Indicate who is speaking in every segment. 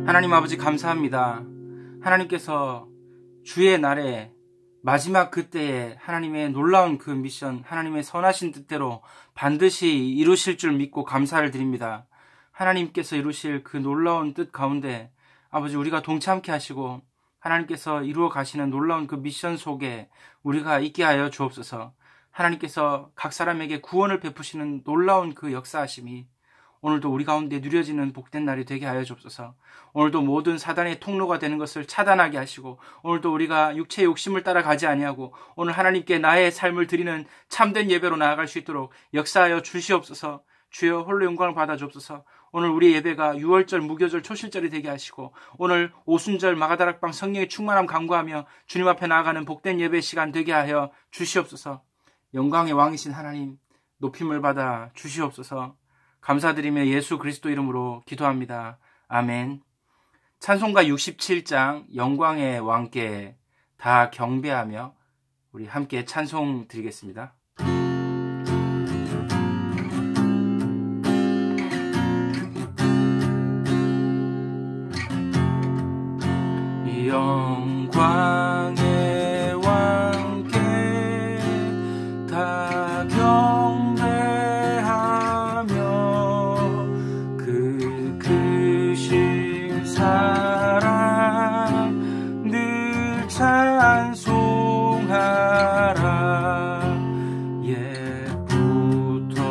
Speaker 1: 하나님 아버지 감사합니다. 하나님께서 주의 날에 마지막 그때에 하나님의 놀라운 그 미션, 하나님의 선하신 뜻대로 반드시 이루실 줄 믿고 감사를 드립니다. 하나님께서 이루실 그 놀라운 뜻 가운데 아버지 우리가 동참케 하시고 하나님께서 이루어 가시는 놀라운 그 미션 속에 우리가 있게 하여 주옵소서. 하나님께서 각 사람에게 구원을 베푸시는 놀라운 그 역사하심이 오늘도 우리 가운데 누려지는 복된 날이 되게 하여 주옵소서. 오늘도 모든 사단의 통로가 되는 것을 차단하게 하시고 오늘도 우리가 육체의 욕심을 따라가지 아니하고 오늘 하나님께 나의 삶을 드리는 참된 예배로 나아갈 수 있도록 역사하여 주시옵소서. 주여 홀로 영광을 받아 주옵소서. 오늘 우리 예배가 6월절, 무교절, 초실절이 되게 하시고 오늘 오순절 마가다락방 성령의 충만함 간구하며 주님 앞에 나아가는 복된 예배 시간 되게 하여 주시옵소서. 영광의 왕이신 하나님 높임을 받아 주시옵소서. 감사드리며 예수 그리스도 이름으로 기도합니다. 아멘. 찬송가 67장 영광의 왕께 다 경배하며 우리 함께 찬송 드리겠습니다. 영광의 왕께 다 경배하며 그 크신 사랑 늘 찬송하라. 옛부터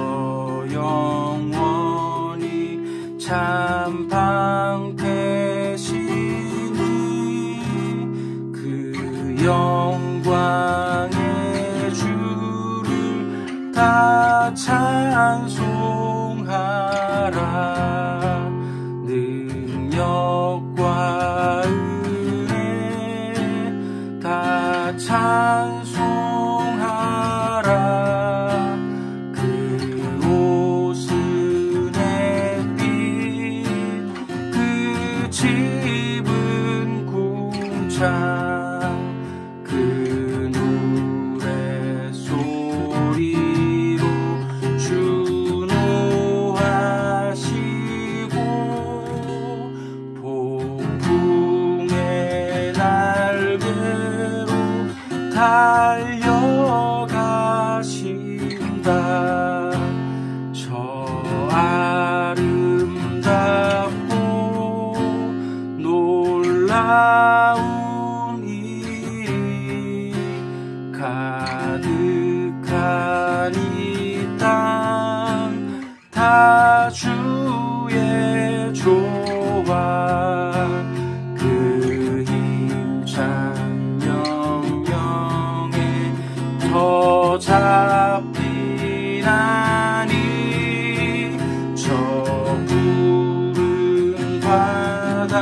Speaker 1: 영원히 참 영광의 주를 다 찬송하라. 능력과 은혜 다 찬송하라. 그 옷은 햇빛 그 집은 궁창 달려가신다. 저 아름답고 놀라운 일이 가득한 이 땅 다 주의 조화. 그 힘찬 더 잡히나니 저 푸른 바다는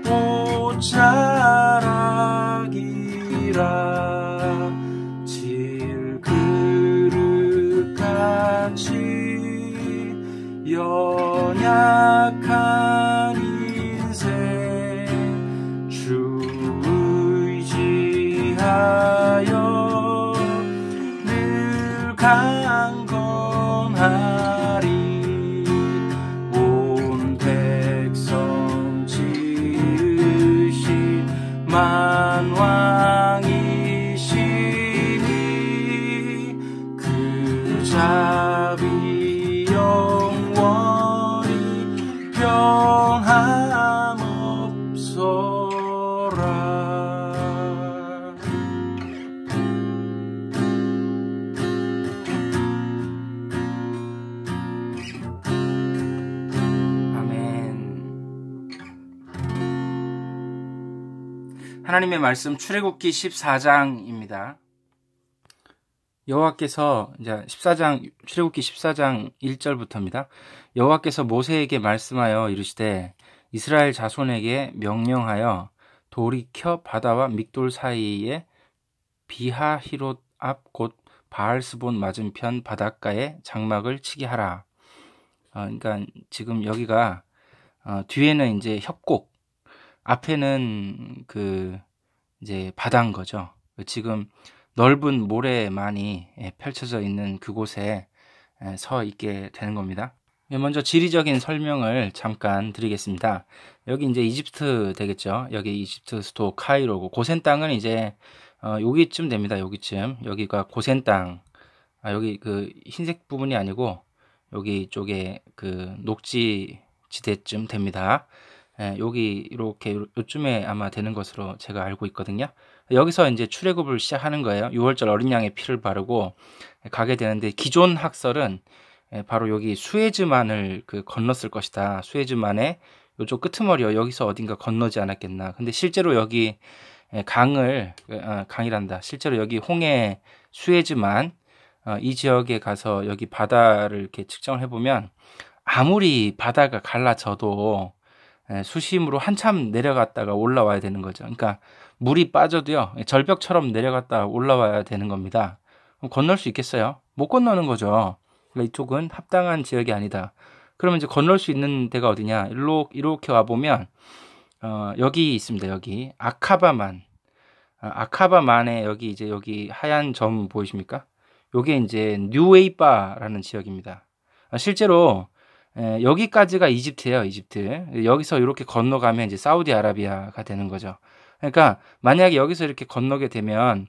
Speaker 1: 옷자락이라. 질그릇같이 연약한 인생 주 의지하여 늘 강건하리. 온 백성 지으신 만왕이시니 그 자비 영원히 변함 없어라. 하나님의 말씀 출애굽기 14장입니다. 여호와께서 이제 출애굽기 14장 1절부터입니다. 여호와께서 모세에게 말씀하여 이르시되 이스라엘 자손에게 명령하여 돌이켜 바다와 믹돌 사이에 비하히롯 앞 곧 바알스본 맞은편 바닷가에 장막을 치게 하라. 그러니까 지금 여기가 뒤에는 이제 협곡, 앞에는 그 이제 바다인 거죠. 지금 넓은 모래만이 펼쳐져 있는 그곳에 서 있게 되는 겁니다. 네, 먼저 지리적인 설명을 잠깐 드리겠습니다. 여기 이제 이집트 되겠죠. 여기 이집트 수도 카이로고, 고센 땅은 이제 여기쯤 됩니다. 여기쯤. 여기가 고센 땅. 여기 그 흰색 부분이 아니고 여기 쪽에 그 녹지 지대쯤 됩니다. 예, 여기 이렇게 요쯤에 아마 되는 것으로 제가 알고 있거든요. 여기서 이제 출애굽을 시작하는 거예요. 6월절 어린 양의 피를 바르고 가게 되는데, 기존 학설은 바로 여기 수에즈만을 그 건넜을 것이다. 수에즈만의 요쪽 끄트머리요. 여기서 어딘가 건너지 않았겠나. 근데 실제로 여기 강이란다. 실제로 여기 홍해 수에즈만, 이 지역에 가서 여기 바다를 이렇게 측정을 해보면 아무리 바다가 갈라져도 수심으로 한참 내려갔다가 올라와야 되는 거죠. 그러니까 물이 빠져도요, 절벽처럼 내려갔다 올라와야 되는 겁니다. 그럼 건널 수 있겠어요? 못 건너는 거죠. 그러니까 이쪽은 합당한 지역이 아니다. 그러면 이제 건널 수 있는 데가 어디냐? 이렇게 와보면, 여기 있습니다. 여기. 아카바만. 아카바만에 여기 이제 여기 하얀 점 보이십니까? 요게 이제 뉴웨이바라는 지역입니다. 실제로 여기까지가 이집트예요. 이집트. 여기서 이렇게 건너가면 이제 사우디아라비아가 되는 거죠. 그러니까 만약에 여기서 이렇게 건너게 되면,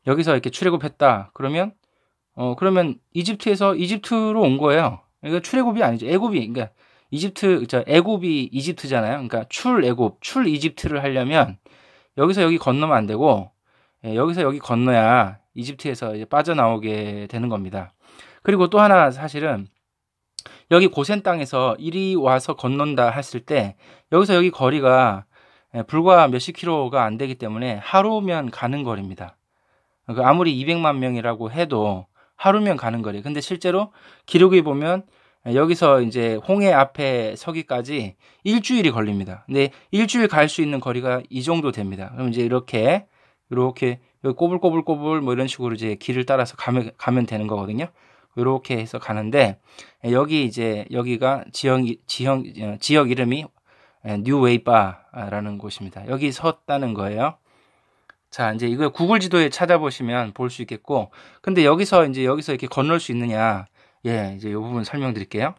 Speaker 1: 여기서 이렇게 출애굽했다. 그러면 이집트로 온 거예요. 그러니까 출애굽이 아니죠. 애굽이, 그러니까 애굽이 이집트잖아요. 그러니까 출 이집트를 하려면 여기서 여기 건너면 안 되고, 여기서 여기 건너야 이집트에서 이제 빠져나오게 되는 겁니다. 그리고 또 하나 사실은, 여기 고센 땅에서 이리 와서 건넌다 했을 때 여기서 여기 거리가 불과 몇십 킬로가 안 되기 때문에 하루면 가는 거리입니다. 아무리 200만 명이라고 해도 하루면 가는 거리. 근데 실제로 기록에 보면 여기서 이제 홍해 앞에 서기까지 일주일이 걸립니다. 근데 일주일 갈 수 있는 거리가 이 정도 됩니다. 그럼 이제 이렇게 꼬불꼬불 뭐 이런 식으로 이제 길을 따라서 가면 되는 거거든요. 이렇게 해서 가는데, 여기가 지역 이름이 뉴웨이바라는 곳입니다. 여기 섰다는 거예요. 자, 이제 이거 구글 지도에 찾아보시면 볼 수 있겠고, 근데 여기서 이렇게 건널 수 있느냐? 예, 이제 이 부분 설명드릴게요.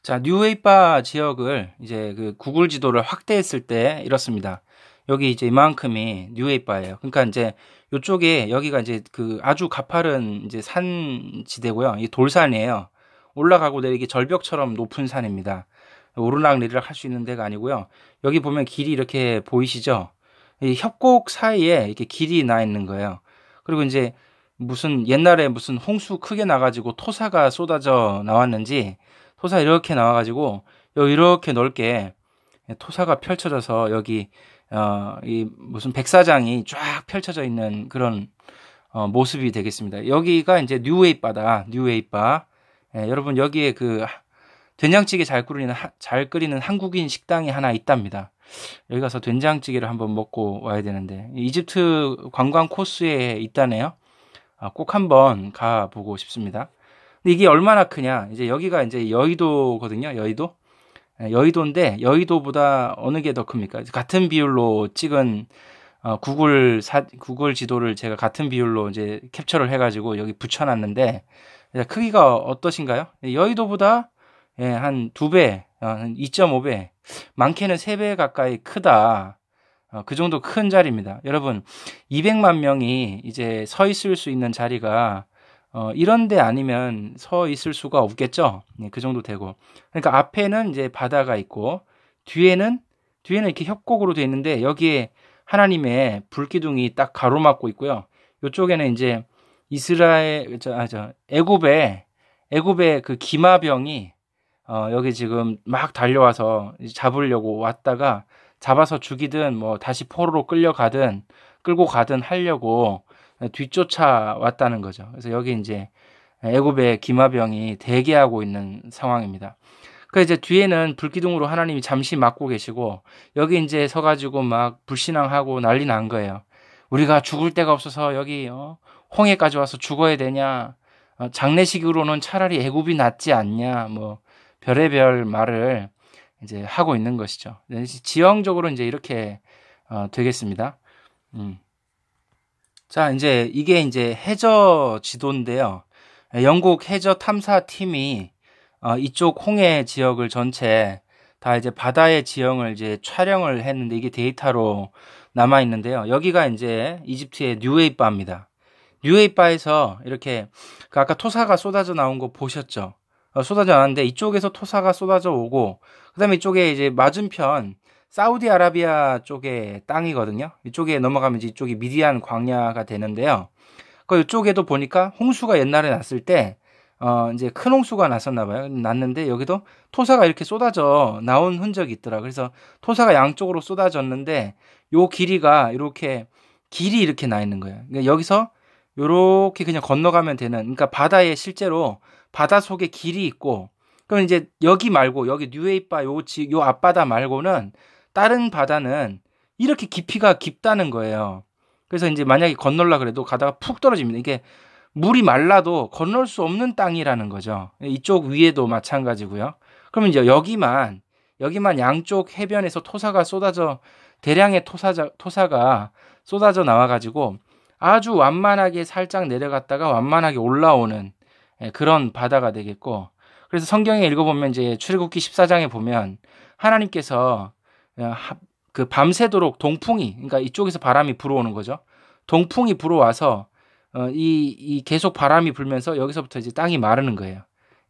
Speaker 1: 자, 뉴웨이바 지역을 이제 그 구글 지도를 확대했을 때 이렇습니다. 여기 이제 이만큼이 뉴웨이바예요. 그러니까 이제 요쪽에 여기가 이제 그 아주 가파른 이제 산 지대고요. 이 돌산이에요. 올라가고 내리기 절벽처럼 높은 산입니다. 오르락내리락 할 수 있는 데가 아니고요. 여기 보면 길이 이렇게 보이시죠? 이 협곡 사이에 이렇게 길이 나 있는 거예요. 그리고 이제 옛날에 무슨 홍수 크게 나가지고 토사가 쏟아져 나왔는지, 토사 이렇게 나와가지고 이렇게 넓게 토사가 펼쳐져서 여기 이 무슨 백사장이 쫙 펼쳐져 있는 그런 모습이 되겠습니다. 여기가 이제 뉴웨이바다. 뉴웨이바. 여러분, 여기에 그 된장찌개 잘 끓이는 한국인 식당이 하나 있답니다. 여기 가서 된장찌개를 한번 먹고 와야 되는데, 이집트 관광 코스에 있다네요. 꼭 한번 가보고 싶습니다. 근데 이게 얼마나 크냐? 이제 여기가 이제 여의도거든요. 여의도인데 여의도보다 어느 게 더 큽니까? 같은 비율로 찍은 구글 지도를 제가 같은 비율로 이제 캡처를 해가지고 여기 붙여놨는데, 크기가 어떠신가요? 여의도보다 한 2배, 한 2.5배, 많게는 3배 가까이 크다. 그 정도 큰 자리입니다. 여러분, 200만 명이 이제 서 있을 수 있는 자리가 이런 데 아니면 서 있을 수가 없겠죠. 그 정도 되고. 그러니까 앞에는 이제 바다가 있고, 뒤에는 이렇게 협곡으로 되어 있는데, 여기에 하나님의 불기둥이 딱 가로막고 있고요. 이쪽에는 이제 애굽의 그 기마병이 여기 지금 막 달려와서 잡으려고 왔다가 잡아서 죽이든 뭐 다시 포로로 끌고 가든 하려고 뒤쫓아 왔다는 거죠. 그래서 여기 이제 애굽의 기마병이 대기하고 있는 상황입니다. 그 이제 뒤에는 불기둥으로 하나님이 잠시 막고 계시고, 여기 이제 서가지고 막 불신앙하고 난리 난 거예요. 우리가 죽을 데가 없어서 여기 홍해까지 와서 죽어야 되냐? 장례식으로는 차라리 애굽이 낫지 않냐? 뭐 별의별 말을 이제 하고 있는 것이죠. 지형적으로 이제 이렇게 되겠습니다. 자, 이게 이제 해저 지도인데요. 영국 해저 탐사 팀이 이쪽 홍해 지역을 전체 다 이제 바다의 지형을 이제 촬영을 했는데 이게 데이터로 남아 있는데요. 여기가 이제 이집트의 뉴웨이바입니다. 뉴웨이바에서 이렇게 그 아까 토사가 쏟아져 나온 거 보셨죠? 쏟아져 나왔는데 이쪽에서 토사가 쏟아져 오고 그다음에 이쪽에 이제 맞은편 사우디아라비아 쪽의 땅이거든요. 이쪽에 넘어가면 이제 이쪽이 미디안 광야가 되는데요. 그 이쪽에도 보니까 홍수가 옛날에 났을 때 이제 큰 홍수가 났었나 봐요. 났는데 여기도 토사가 이렇게 쏟아져 나온 흔적이 있더라. 그래서 토사가 양쪽으로 쏟아졌는데 요 길이가 이렇게 길이 이렇게 나 있는 거예요. 그러니까 여기서 요렇게 그냥 건너가면 되는, 그러니까 바다에 실제로 바다 속에 길이 있고, 그럼 이제 여기 말고 여기 뉴웨이바 요 앞바다 말고는 다른 바다는 이렇게 깊이가 깊다는 거예요. 그래서 이제 만약에 건널라 그래도 가다가 푹 떨어집니다. 이게 물이 말라도 건널 수 없는 땅이라는 거죠. 이쪽 위에도 마찬가지고요. 그러면 이제 여기만 양쪽 해변에서 토사가 쏟아져, 대량의 토사가 쏟아져 나와가지고 아주 완만하게 살짝 내려갔다가 완만하게 올라오는 그런 바다가 되겠고, 그래서 성경에 읽어보면 이제 출애굽기 14장에 보면 하나님께서 그 밤새도록 동풍이, 그러니까 이쪽에서 바람이 불어오는 거죠. 동풍이 불어와서 이 계속 바람이 불면서 여기서부터 이제 땅이 마르는 거예요.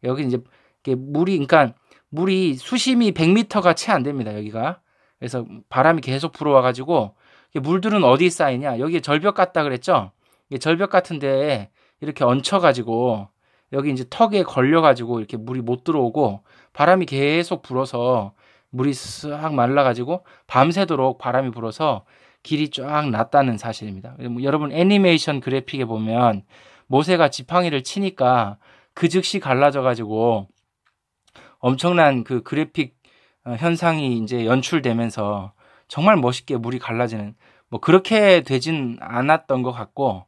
Speaker 1: 여기 이제 그러니까 물이 수심이 100m가 채 안 됩니다. 여기가. 그래서 바람이 계속 불어와가지고 물들은 어디에 쌓이냐? 여기에 절벽 같다 그랬죠? 절벽 같은 데에 이렇게 얹혀가지고 여기 이제 턱에 걸려가지고 이렇게 물이 못 들어오고 바람이 계속 불어서 물이 싹 말라가지고 밤새도록 바람이 불어서 길이 쫙 났다는 사실입니다. 여러분 애니메이션 그래픽에 보면 모세가 지팡이를 치니까 그 즉시 갈라져가지고 엄청난 그 그래픽 현상이 이제 연출되면서 정말 멋있게 물이 갈라지는, 뭐 그렇게 되진 않았던 것 같고,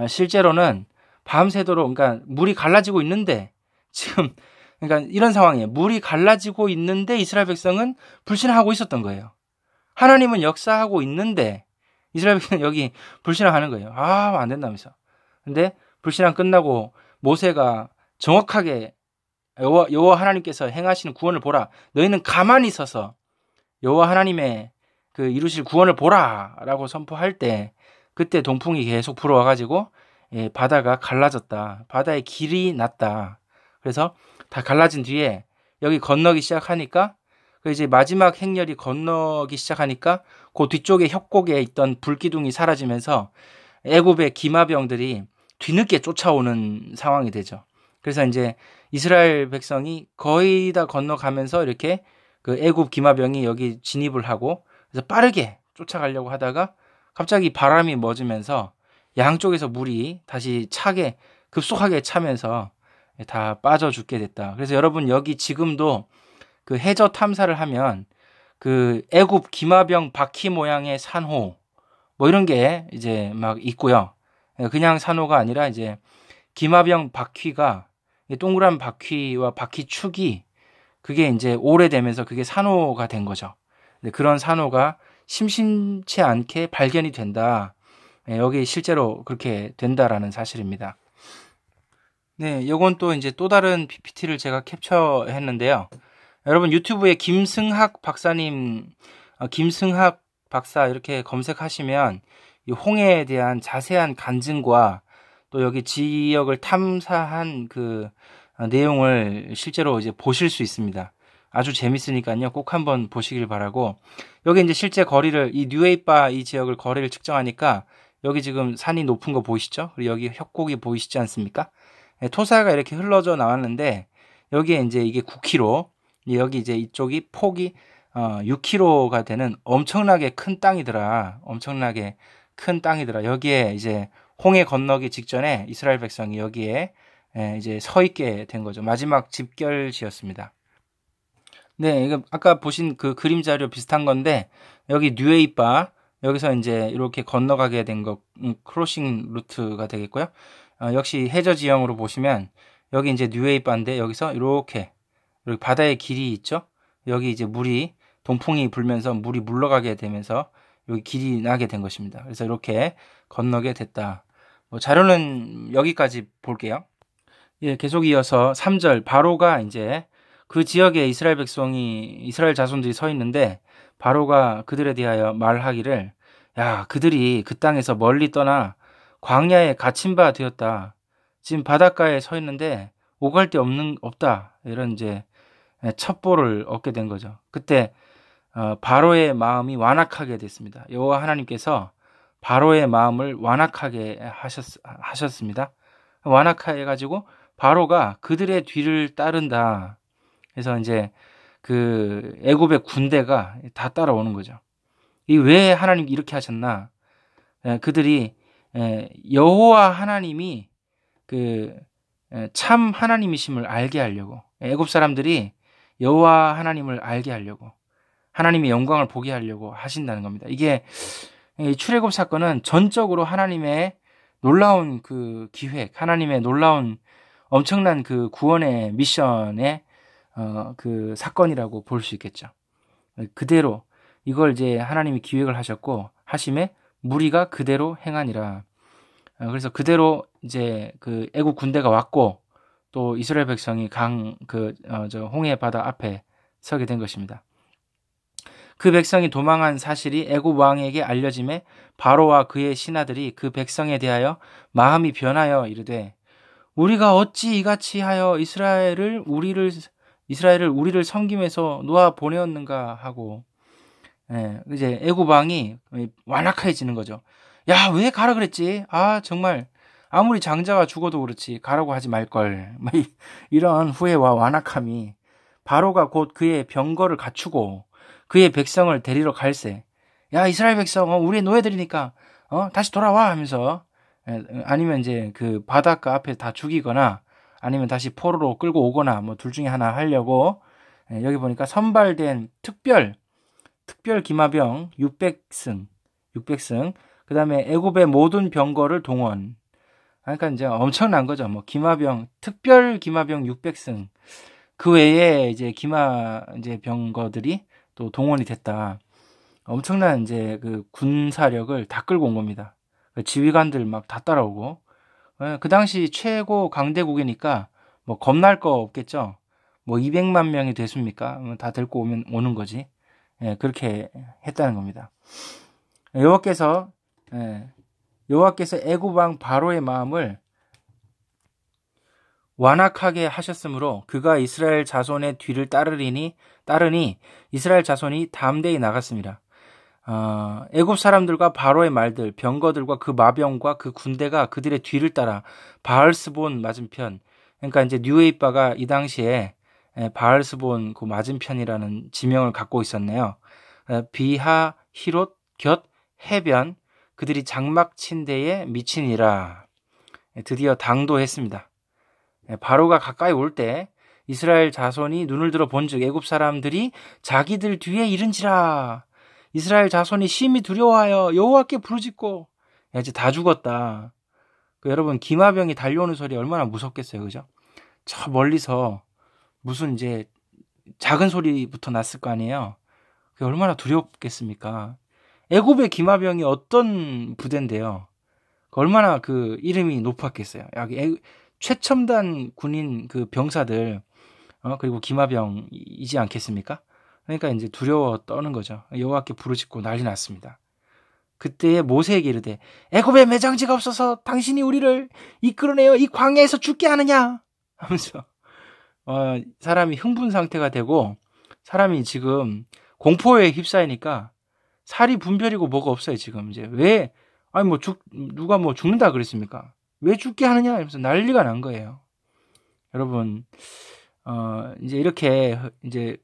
Speaker 1: 실제로는 밤새도록, 그러니까 물이 갈라지고 있는데 지금, 그러니까 이런 상황이에요. 물이 갈라지고 있는데 이스라엘 백성은 불신하고 있었던 거예요. 하나님은 역사하고 있는데 이스라엘 백성은 여기 불신하는 거예요. 안 된다면서. 근데 불신앙 끝나고 모세가 정확하게 여호와 하나님께서 행하시는 구원을 보라. 너희는 가만히 서서 여호와 하나님의 그 이루실 구원을 보라라고 선포할 때 그때 동풍이 계속 불어와가지고 바다가 갈라졌다. 바다의 길이 났다. 그래서 다 갈라진 뒤에 여기 건너기 시작하니까 이제 마지막 행렬이 건너기 시작하니까 그 뒤쪽에 협곡에 있던 불기둥이 사라지면서 애굽의 기마병들이 뒤늦게 쫓아오는 상황이 되죠. 그래서 이제 이스라엘 백성이 거의 다 건너가면서 이렇게 그 애굽 기마병이 여기 진입을 하고 그래서 빠르게 쫓아가려고 하다가 갑자기 바람이 멎으면서 양쪽에서 물이 다시 급속하게 차면서 다 빠져 죽게 됐다. 그래서 여러분 여기 지금도 그 해저 탐사를 하면 그 애굽 기마병 바퀴 모양의 산호 뭐 이런 게 이제 막 있고요. 그냥 산호가 아니라 이제 기마병 바퀴가 동그란 바퀴와 바퀴축이 그게 이제 오래되면서 그게 산호가 된 거죠. 그런 산호가 심심치 않게 발견이 된다. 여기 실제로 그렇게 된다라는 사실입니다. 네, 요건 또 이제 또 다른 PPT를 제가 캡처했는데요. 여러분 유튜브에 김승학 박사님, 김승학 박사 이렇게 검색하시면 이 홍해에 대한 자세한 간증과 또 여기 지역을 탐사한 그 내용을 실제로 이제 보실 수 있습니다. 아주 재밌으니까요. 꼭 한번 보시길 바라고. 여기 이제 실제 거리를, 이 뉴웨이바 이 지역을 거리를 측정하니까 여기 지금 산이 높은 거 보이시죠? 그리고 여기 협곡이 보이시지 않습니까? 토사가 이렇게 흘러져 나왔는데 여기에 이제 이게 9km, 여기 이제 이쪽이 폭이 6km가 되는 엄청나게 큰 땅이더라. 엄청나게 큰 땅이더라. 여기에 이제 홍해 건너기 직전에 이스라엘 백성이 여기에 이제 서 있게 된 거죠. 마지막 집결지였습니다. 네, 이거 아까 보신 그 그림 자료 비슷한 건데 여기 뉴웨이바 여기서 이제 이렇게 건너가게 된 거 크로싱 루트가 되겠고요. 역시 해저 지형으로 보시면 여기 이제 뉴웨이바인데 여기서 이렇게 바다의 길이 있죠. 여기 이제 물이 동풍이 불면서 물이 물러가게 되면서 여기 길이 나게 된 것입니다. 그래서 이렇게 건너게 됐다. 자료는 여기까지 볼게요. 예, 계속 이어서 3절 바로가 이제 그 지역에 이스라엘 자손들이 서 있는데 바로가 그들에 대하여 말하기를 야, 그들이 그 땅에서 멀리 떠나 광야에 갇힌 바 되었다. 지금 바닷가에 서 있는데 오갈 데 없다. 이런 이제 첩보를 얻게 된 거죠. 그때 바로의 마음이 완악하게 됐습니다. 여호와 하나님께서 바로의 마음을 완악하게 하셨습니다. 완악해 가지고 바로가 그들의 뒤를 따른다. 그래서 이제 그 애굽의 군대가 다 따라오는 거죠. 이 왜 하나님 이렇게 하셨나? 그들이 여호와 하나님이 그 참 하나님이심을 알게 하려고, 애굽 사람들이 여호와 하나님을 알게 하려고, 하나님의 영광을 보게 하려고 하신다는 겁니다. 이게 출애굽 사건은 전적으로 하나님의 놀라운 그 기획, 하나님의 놀라운 엄청난 그 구원의 미션의 그 사건이라고 볼 수 있겠죠. 그대로 이걸 이제 하나님이 기획을 하셨고 하심에 무리가 그대로 행하니라. 그래서 그대로 이제 그 애국 군대가 왔고 또 이스라엘 백성이 홍해 바다 앞에 서게 된 것입니다. 그 백성이 도망한 사실이 애굽 왕에게 알려짐에 바로와 그의 신하들이 그 백성에 대하여 마음이 변하여 이르되 우리가 어찌 이같이 하여 이스라엘을 우리를 섬김에서 놓아 보내었는가 하고, 이제 애굽 왕이 완악해지는 거죠. 야, 왜 가라 그랬지? 아, 정말 아무리 장자가 죽어도 그렇지 가라고 하지 말걸. 이런 후회와 완악함이 바로가 곧 그의 병거를 갖추고 그의 백성을 데리러 갈새. 야, 이스라엘 백성, 우리의 노예들이니까 다시 돌아와 하면서, 아니면 이제 그 바닷가 앞에 다 죽이거나 아니면 다시 포로로 끌고 오거나 뭐 둘 중에 하나 하려고, 여기 보니까 선발된 특별 기마병 600승, 그 다음에 애굽의 모든 병거를 동원. 그러니까 이제 엄청난 거죠. 뭐 특별 기마병 600승. 그 외에 이제 병거들이 또 동원이 됐다. 엄청난 이제 그 군사력을 다 끌고 온 겁니다. 지휘관들 막 다 따라오고. 그 당시 최고 강대국이니까 뭐 겁날 거 없겠죠. 뭐 200만 명이 됐습니까? 다 데리고 오는 거지. 그렇게 했다는 겁니다. 여호와께서 애굽 왕 바로의 마음을 완악하게 하셨으므로 그가 이스라엘 자손의 뒤를 따르니 이스라엘 자손이 담대히 나갔습니다. 애굽 사람들과 바로의 말들, 병거들과 그 마병과 그 군대가 그들의 뒤를 따라 바알스본 맞은편, 그러니까 이제 뉴에이바가 이 당시에 바알스본 그 맞은편이라는 지명을 갖고 있었네요. 비하 히롯 곁 해변, 그들이 장막 친 데에 미치니라. 드디어 당도했습니다. 바로가 가까이 올 때 이스라엘 자손이 눈을 들어 본즉 애굽 사람들이 자기들 뒤에 이른지라. 이스라엘 자손이 심히 두려워하여 여호와께 부르짖고, 야, 이제 다 죽었다. 여러분, 기마병이 달려오는 소리 얼마나 무섭겠어요, 그죠? 저 멀리서 무슨 이제 작은 소리부터 났을 거 아니에요. 그게 얼마나 두렵겠습니까? 애굽의 기마병이 어떤 부대인데요. 얼마나 그 이름이 높았겠어요. 최첨단 군인 그 병사들, 그리고 기마병이지 않겠습니까? 그러니까 이제 두려워 떠는 거죠. 여호와께 부르짖고 난리 났습니다. 그때에 모세에게 이르되 애굽에 매장지가 없어서 당신이 우리를 이끌어내어 이 광야에서 죽게 하느냐 하면서 사람이 흥분 상태가 되고, 사람이 지금 공포에 휩싸이니까 살이 분별이고 뭐가 없어요. 지금 이제 왜 누가 뭐 죽는다 그랬습니까? 왜 죽게 하느냐 이러면서 난리가 난 거예요. 여러분, 이제 이렇게 이제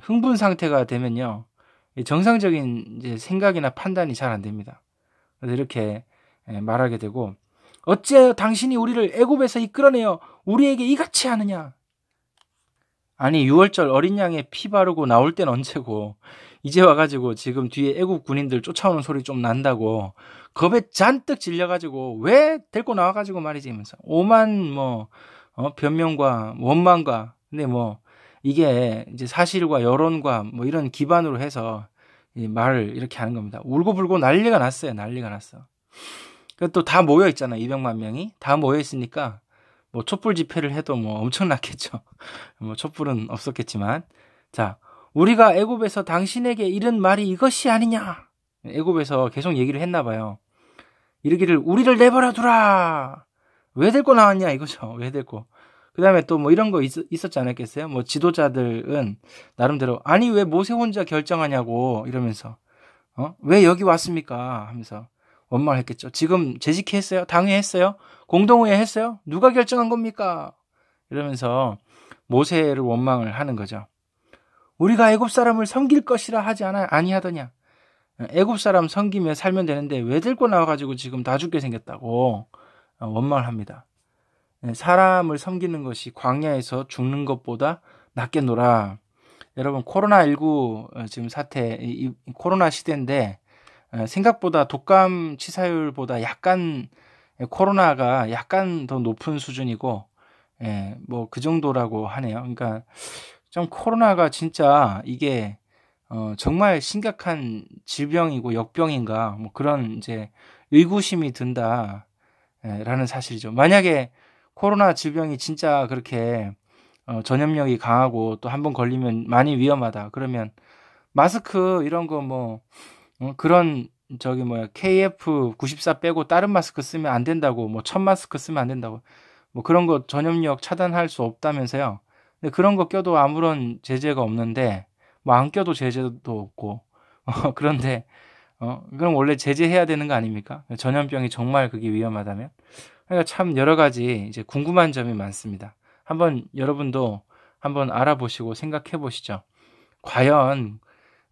Speaker 1: 흥분 상태가 되면요, 정상적인 이제 생각이나 판단이 잘 안 됩니다. 그래서 이렇게 말하게 되고, 어째 당신이 우리를 애굽에서 이끌어내어 우리에게 이같이 하느냐? 아니, 6월절 어린 양의 피 바르고 나올 땐 언제고 이제 와가지고 지금 뒤에 애굽 군인들 쫓아오는 소리 좀 난다고 겁에 잔뜩 질려가지고 왜 데리고 나와가지고 말이지 하면서 오만 변명과 원망과, 근데 이게 이제 사실과 여론과 이런 기반으로 해서 이 말을 이렇게 하는 겁니다. 울고불고 난리가 났어요. 난리가 났어. 또 다 모여 있잖아. 200만 명이 다 모여 있으니까 뭐 촛불 집회를 해도 뭐 엄청났겠죠. 뭐 촛불은 없었겠지만. 자, 우리가 애굽에서 당신에게 이른 말이 이것이 아니냐. 애굽에서 계속 얘기를 했나 봐요. 이르기를 우리를 내버려 두라. 왜 데리고 나왔냐 이거죠. 왜 데리고. 그 다음에 또 뭐 이런 거 있었지 않았겠어요? 뭐 지도자들은 나름대로 아니 왜 모세 혼자 결정하냐고 이러면서 왜 여기 왔습니까? 하면서 원망을 했겠죠. 지금 재직했어요? 당회했어요? 공동의회 했어요? 누가 결정한 겁니까? 이러면서 모세를 원망을 하는 거죠. 우리가 애굽 사람을 섬길 것이라 하지 아니하더냐. 애굽 사람 섬기며 살면 되는데 왜 데리고 나와가지고 지금 다 죽게 생겼다고 원망을 합니다. 사람을 섬기는 것이 광야에서 죽는 것보다 낫겠노라. 여러분 코로나19 지금 사태 이 코로나 시대인데 생각보다 독감 치사율보다 약간 코로나가 약간 더 높은 수준이고 뭐 그 정도라고 하네요. 그러니까 좀 코로나가 진짜 이게 정말 심각한 질병이고 역병인가 뭐 그런 이제 의구심이 든다라는 사실이죠. 만약에 코로나 질병이 진짜 그렇게 전염력이 강하고 또 한번 걸리면 많이 위험하다. 그러면 마스크 이런 거 뭐 그런 저기 뭐야 KF94 빼고 다른 마스크 쓰면 안 된다고 뭐 천 마스크 쓰면 안 된다고 뭐 그런 거 전염력 차단할 수 없다면서요. 근데 그런 거 껴도 아무런 제재가 없는데 뭐 안 껴도 제재도 없고 그런데 그럼 원래 제재해야 되는 거 아닙니까? 전염병이 정말 그게 위험하다면. 그러니까 참 여러 가지 이제 궁금한 점이 많습니다. 한번 여러분도 한번 알아보시고 생각해 보시죠. 과연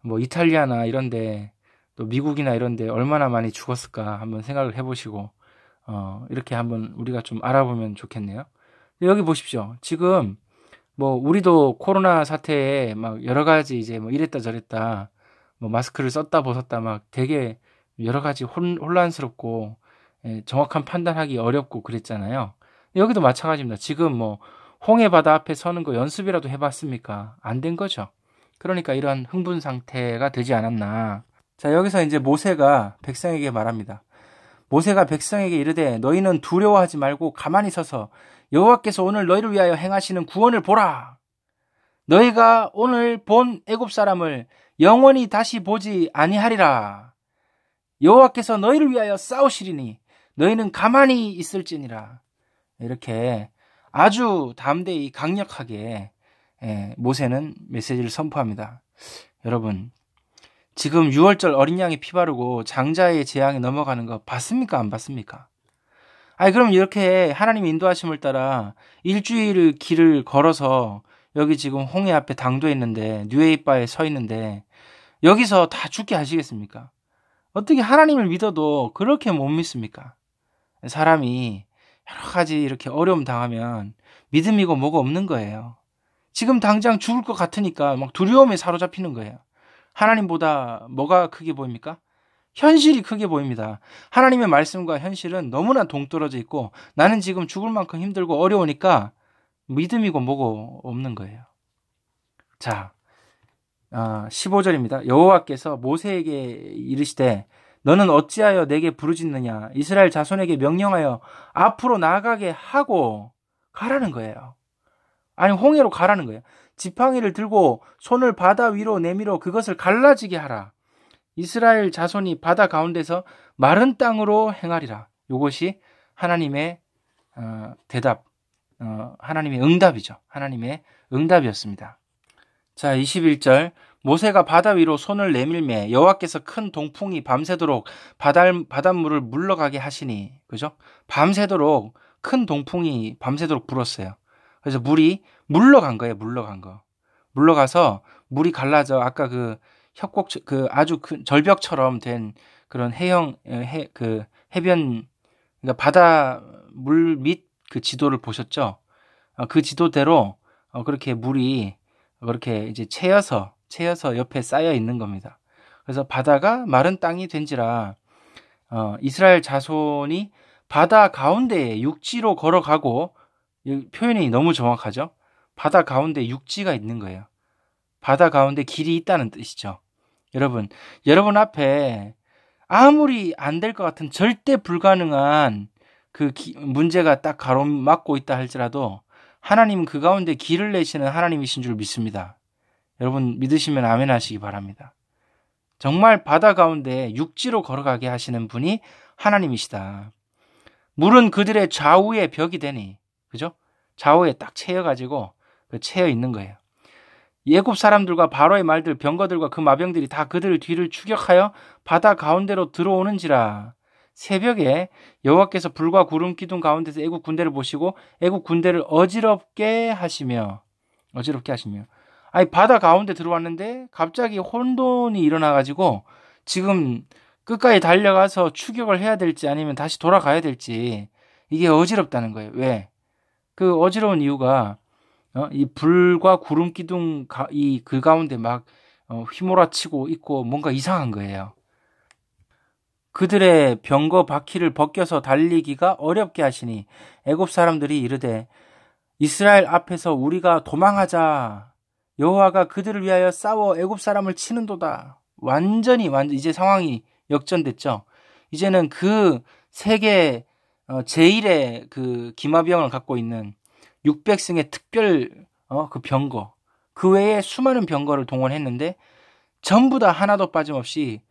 Speaker 1: 뭐 이탈리아나 이런데 또 미국이나 이런데 얼마나 많이 죽었을까 한번 생각을 해보시고 이렇게 한번 우리가 좀 알아보면 좋겠네요. 여기 보십시오. 지금 뭐 우리도 코로나 사태에 막 여러 가지 이제 뭐 이랬다 저랬다 뭐 마스크를 썼다 벗었다 막 되게 여러 가지 혼란스럽고 정확한 판단하기 어렵고 그랬잖아요. 여기도 마찬가지입니다. 지금 뭐 홍해 바다 앞에 서는 거 연습이라도 해봤습니까? 안 된 거죠. 그러니까 이런 흥분 상태가 되지 않았나. 자, 여기서 이제 모세가 백성에게 말합니다. 모세가 백성에게 이르되 너희는 두려워하지 말고 가만히 서서 여호와께서 오늘 너희를 위하여 행하시는 구원을 보라. 너희가 오늘 본 애굽 사람을 영원히 다시 보지 아니하리라. 여호와께서 너희를 위하여 싸우시리니 너희는 가만히 있을지니라. 이렇게 아주 담대히 강력하게 모세는 메시지를 선포합니다. 여러분, 지금 6월절 어린 양이 피 바르고 장자의 재앙에 넘어가는 거 봤습니까? 안 봤습니까? 아니 그럼 이렇게 하나님 인도하심을 따라 일주일 길을 걸어서 여기 지금 홍해 앞에 당도에 있는데 뉴에이바에 서 있는데 여기서 다 죽게 하시겠습니까? 어떻게 하나님을 믿어도 그렇게 못 믿습니까? 사람이 여러 가지 이렇게 어려움 당하면 믿음이고 뭐가 없는 거예요. 지금 당장 죽을 것 같으니까 막 두려움에 사로잡히는 거예요. 하나님보다 뭐가 크게 보입니까? 현실이 크게 보입니다. 하나님의 말씀과 현실은 너무나 동떨어져 있고 나는 지금 죽을 만큼 힘들고 어려우니까 믿음이고 뭐고 없는 거예요. 자, 15절입니다. 여호와께서 모세에게 이르시되 너는 어찌하여 내게 부르짖느냐? 이스라엘 자손에게 명령하여 앞으로 나아가게 하고 가라는 거예요. 아니 홍해로 가라는 거예요. 지팡이를 들고 손을 바다 위로 내밀어 그것을 갈라지게 하라. 이스라엘 자손이 바다 가운데서 마른 땅으로 행하리라. 이것이 하나님의 대답, 하나님의 응답이죠. 하나님의 응답이었습니다. 자, 21절 모세가 바다 위로 손을 내밀매 여호와께서 큰 동풍이 밤새도록 바닷물을 물러가게 하시니, 그죠? 밤새도록 큰 동풍이 밤새도록 불었어요. 그래서 물이 물러간 거예요. 물러간 거. 물러가서 물이 갈라져 아까 그 협곡 그 아주 큰 절벽처럼 된 그런 그 해변 그러니까 바다 물 밑 그 지도를 보셨죠? 그 지도대로 그렇게 물이 그렇게 이제 채여서 옆에 쌓여 있는 겁니다. 그래서 바다가 마른 땅이 된지라 이스라엘 자손이 바다 가운데에 육지로 걸어가고 표현이 너무 정확하죠? 바다 가운데 육지가 있는 거예요. 바다 가운데 길이 있다는 뜻이죠. 여러분 앞에 아무리 안 될 것 같은 절대 불가능한 문제가 딱 가로막고 있다 할지라도 하나님은 그 가운데 길을 내시는 하나님이신 줄 믿습니다. 여러분 믿으시면 아멘 하시기 바랍니다. 정말 바다 가운데 육지로 걸어가게 하시는 분이 하나님이시다. 물은 그들의 좌우의 벽이 되니, 그죠? 좌우에 딱 채여가지고 채여 있는 거예요. 예굽 사람들과 바로의 말들, 병거들과 그 마병들이 다 그들 뒤를 추격하여 바다 가운데로 들어오는지라. 새벽에 여호와께서 불과 구름 기둥 가운데서 애굽 군대를 보시고 애굽 군대를 어지럽게 하시며 아니 바다 가운데 들어왔는데 갑자기 혼돈이 일어나가지고 지금 끝까지 달려가서 추격을 해야 될지 아니면 다시 돌아가야 될지 이게 어지럽다는 거예요. 왜? 그 어지러운 이유가 이 불과 구름 기둥 그 가운데 막 휘몰아치고 있고 뭔가 이상한 거예요. 그들의 병거 바퀴를 벗겨서 달리기가 어렵게 하시니 애굽 사람들이 이르되 이스라엘 앞에서 우리가 도망하자. 여호와가 그들을 위하여 싸워 애굽 사람을 치는도다. 완전히 이제 상황이 역전됐죠. 이제는 그 세계 제1의 그 기마병을 갖고 있는 600승의 특별 그 병거, 그 외에 수많은 병거를 동원했는데 전부 다 하나도 빠짐없이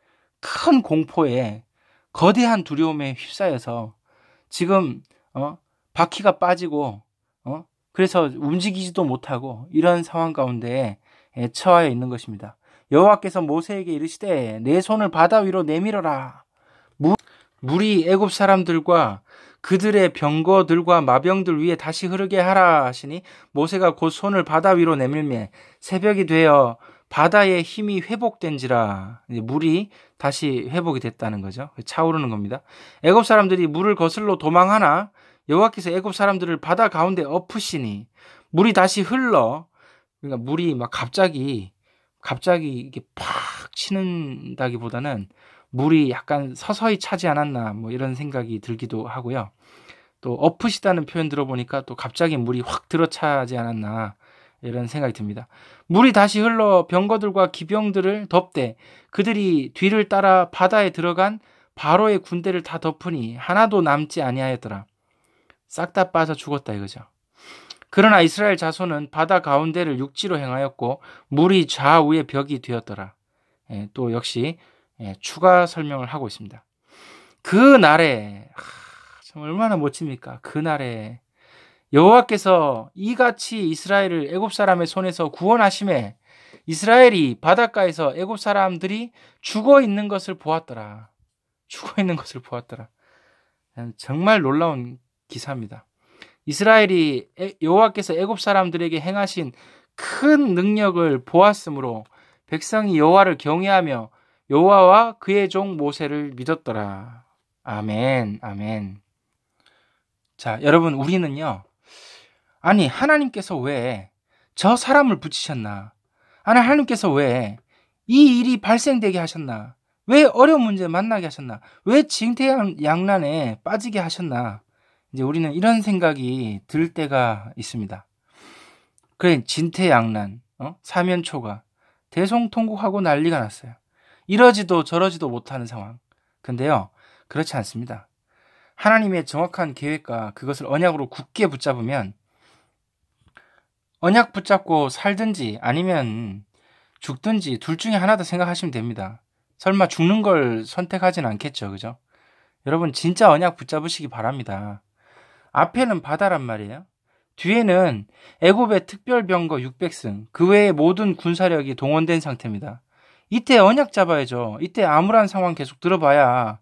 Speaker 1: 큰 공포에 거대한 두려움에 휩싸여서 지금 바퀴가 빠지고 그래서 움직이지도 못하고 이런 상황 가운데 처하여 있는 것입니다. 여호와께서 모세에게 이르시되 내 손을 바다 위로 내밀어라. 물이 애굽 사람들과 그들의 병거들과 마병들 위에 다시 흐르게 하라 하시니 모세가 곧 손을 바다 위로 내밀매 새벽이 되어 바다의 힘이 회복된지라. 물이 다시 회복이 됐다는 거죠. 차오르는 겁니다. 애굽 사람들이 물을 거슬러 도망하나 여호와께서 애굽 사람들을 바다 가운데 엎으시니 물이 다시 흘러, 그러니까 물이 막 갑자기 이게 팍 치는다기보다는 물이 약간 서서히 차지 않았나 뭐 이런 생각이 들기도 하고요. 또 엎으시다는 표현 들어보니까 또 갑자기 물이 확 들어차지 않았나 이런 생각이 듭니다. 물이 다시 흘러 병거들과 기병들을 덮되 그들이 뒤를 따라 바다에 들어간 바로의 군대를 다 덮으니 하나도 남지 아니하였더라. 싹 다 빠져 죽었다 이거죠. 그러나 이스라엘 자손은 바다 가운데를 육지로 행하였고 물이 좌우의 벽이 되었더라. 또 역시 추가 설명을 하고 있습니다. 그 날에 참 얼마나 멋집니까? 그 날에 여호와께서 이같이 이스라엘을 애굽 사람의 손에서 구원하심에 이스라엘이 바닷가에서 애굽 사람들이 죽어 있는 것을 보았더라. 정말 놀라운 기사입니다. 이스라엘이 여호와께서 애굽 사람들에게 행하신 큰 능력을 보았으므로 백성이 여호와를 경외하며 여호와와 그의 종 모세를 믿었더라. 아멘, 아멘. 자, 여러분, 우리는요, 아니, 하나님께서 왜 저 사람을 붙이셨나? 아니, 하나님께서 왜 이 일이 발생되게 하셨나? 왜 어려운 문제 만나게 하셨나? 왜 징태양난에 빠지게 하셨나? 이제 우리는 이런 생각이 들 때가 있습니다. 그래, 진퇴양난, 사면초가 대성통곡하고 난리가 났어요. 이러지도 저러지도 못하는 상황. 근데요, 그렇지 않습니다. 하나님의 정확한 계획과 그것을 언약으로 굳게 붙잡으면 언약 붙잡고 살든지 아니면 죽든지 둘 중에 하나다 생각하시면 됩니다. 설마 죽는 걸 선택하진 않겠죠, 그죠? 여러분 진짜 언약 붙잡으시기 바랍니다. 앞에는 바다란 말이에요. 뒤에는 애굽의 특별병거 600승, 그 외의 모든 군사력이 동원된 상태입니다. 이때 언약 잡아야죠. 이때 암울한 상황 계속 들어봐야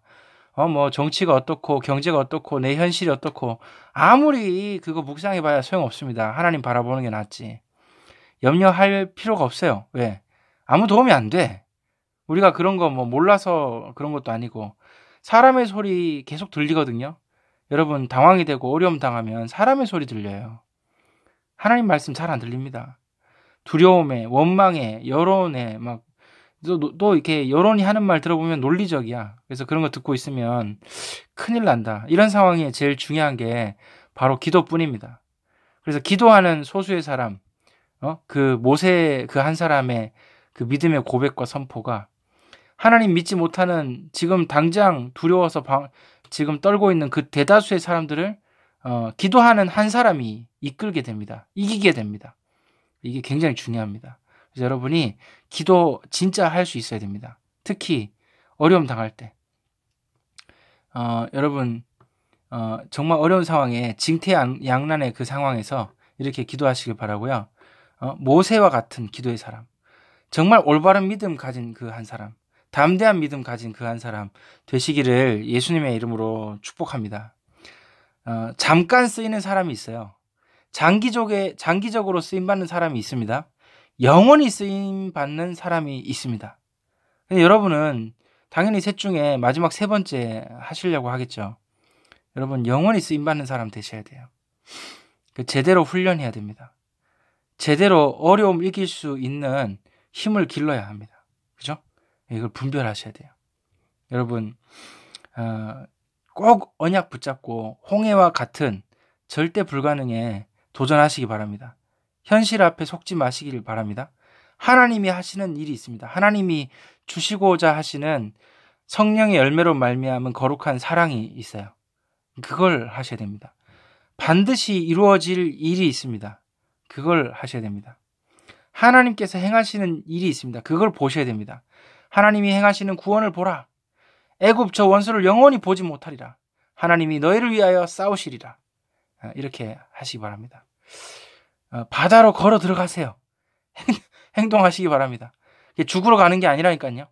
Speaker 1: 뭐 정치가 어떻고 경제가 어떻고 내 현실이 어떻고 아무리 그거 묵상해봐야 소용없습니다. 하나님 바라보는 게 낫지. 염려할 필요가 없어요. 왜? 아무 도움이 안 돼. 우리가 그런 거 뭐 몰라서 그런 것도 아니고 사람의 소리 계속 들리거든요. 여러분 당황이 되고 어려움 당하면 사람의 소리 들려요. 하나님 말씀 잘 안 들립니다. 두려움에, 원망에, 여론에 막 또 이렇게 여론이 하는 말 들어보면 논리적이야. 그래서 그런 거 듣고 있으면 큰일 난다. 이런 상황에 제일 중요한 게 바로 기도뿐입니다. 그래서 기도하는 소수의 사람, 그 모세 그 한 사람의 그 믿음의 고백과 선포가 하나님 믿지 못하는 지금 당장 두려워서 지금 떨고 있는 그 대다수의 사람들을 기도하는 한 사람이 이끌게 됩니다. 이기게 됩니다. 이게 굉장히 중요합니다. 그래서 여러분이 기도 진짜 할 수 있어야 됩니다. 특히 어려움 당할 때. 여러분 정말 어려운 상황에 징태양난의 그 상황에서 이렇게 기도하시길 바라고요. 모세와 같은 기도의 사람, 정말 올바른 믿음 가진 그 한 사람, 담대한 믿음 가진 그 한 사람 되시기를 예수님의 이름으로 축복합니다. 잠깐 쓰이는 사람이 있어요. 장기적으로 쓰임받는 사람이 있습니다. 영원히 쓰임받는 사람이 있습니다. 근데 여러분은 당연히 셋 중에 마지막 세 번째 하시려고 하겠죠. 여러분 영원히 쓰임받는 사람 되셔야 돼요. 제대로 훈련해야 됩니다. 제대로 어려움 이길 수 있는 힘을 길러야 합니다. 그죠? 이걸 분별하셔야 돼요. 여러분 꼭 언약 붙잡고 홍해와 같은 절대 불가능에 도전하시기 바랍니다. 현실 앞에 속지 마시길 바랍니다. 하나님이 하시는 일이 있습니다. 하나님이 주시고자 하시는 성령의 열매로 말미암은 거룩한 사랑이 있어요. 그걸 하셔야 됩니다. 반드시 이루어질 일이 있습니다. 그걸 하셔야 됩니다. 하나님께서 행하시는 일이 있습니다. 그걸 보셔야 됩니다. 하나님이 행하시는 구원을 보라. 애굽 저 원수를 영원히 보지 못하리라. 하나님이 너희를 위하여 싸우시리라. 이렇게 하시기 바랍니다. 바다로 걸어 들어가세요. 행동하시기 바랍니다. 죽으러 가는 게 아니라니까요.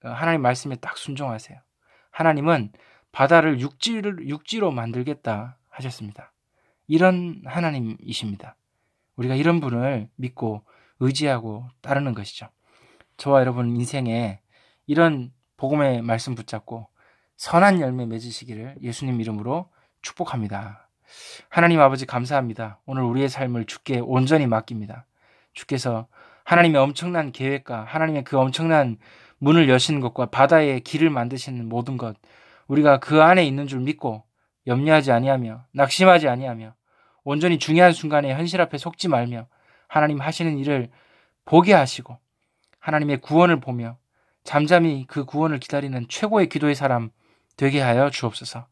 Speaker 1: 하나님 말씀에 딱 순종하세요. 하나님은 바다를 육지로 만들겠다 하셨습니다. 이런 하나님이십니다. 우리가 이런 분을 믿고 의지하고 따르는 것이죠. 저와 여러분 인생에 이런 복음의 말씀 붙잡고 선한 열매 맺으시기를 예수님 이름으로 축복합니다. 하나님 아버지 감사합니다. 오늘 우리의 삶을 주께 온전히 맡깁니다. 주께서 하나님의 엄청난 계획과 하나님의 그 엄청난 문을 여시는 것과 바다의 길을 만드시는 모든 것, 우리가 그 안에 있는 줄 믿고 염려하지 아니하며 낙심하지 아니하며 온전히 중요한 순간에 현실 앞에 속지 말며 하나님 하시는 일을 보게 하시고 하나님의 구원을 보며 잠잠히 그 구원을 기다리는 최고의 기도의 사람 되게 하여 주옵소서.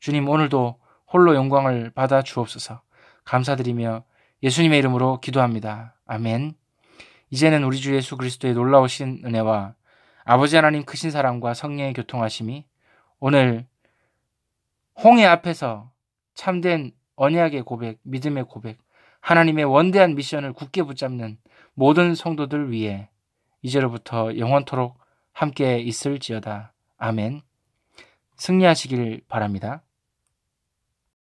Speaker 1: 주님 오늘도 홀로 영광을 받아 주옵소서. 감사드리며 예수님의 이름으로 기도합니다. 아멘. 이제는 우리 주 예수 그리스도의 놀라우신 은혜와 아버지 하나님 크신 사랑과 성령의 교통하심이 오늘 홍해 앞에서 참된 언약의 고백, 믿음의 고백, 하나님의 원대한 미션을 굳게 붙잡는 모든 성도들 위해 이제로부터 영원토록 함께 있을지어다. 아멘. 승리하시길 바랍니다.